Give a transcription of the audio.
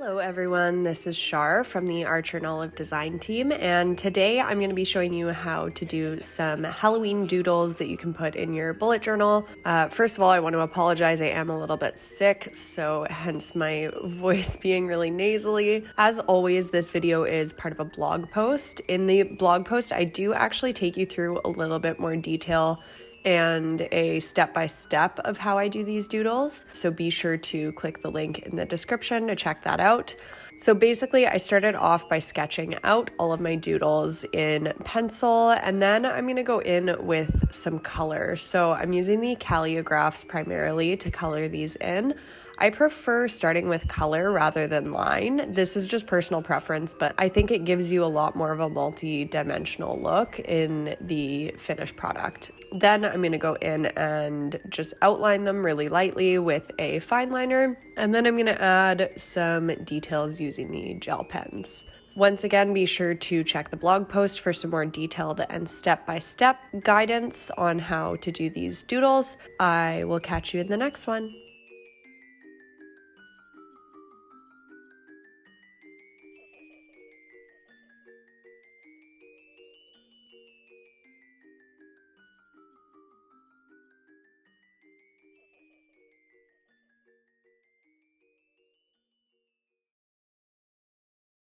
Hello everyone, this is Char from the Archer and Olive design team, and today I'm going to be showing you how to do some Halloween doodles that you can put in your bullet journal. First of all, I want to apologize, I am a little bit sick, so hence my voice being really nasally. As always, this video is part of a blog post. In the blog post, I do actually take you through a little bit more detail and a step-by-step of how I do these doodles. So be sure to click the link in the description to check that out. So basically, I started off by sketching out all of my doodles in pencil, and then I'm going to go in with some color. So I'm using the calligraphs primarily to color these in. I prefer starting with color rather than line. This is just personal preference, but I think it gives you a lot more of a multi-dimensional look in the finished product. Then I'm going to go in and just outline them really lightly with a fine liner, and then I'm going to add some details using the gel pens. Once again, be sure to check the blog post for some more detailed and step-by-step guidance on how to do these doodles. I will catch you in the next one.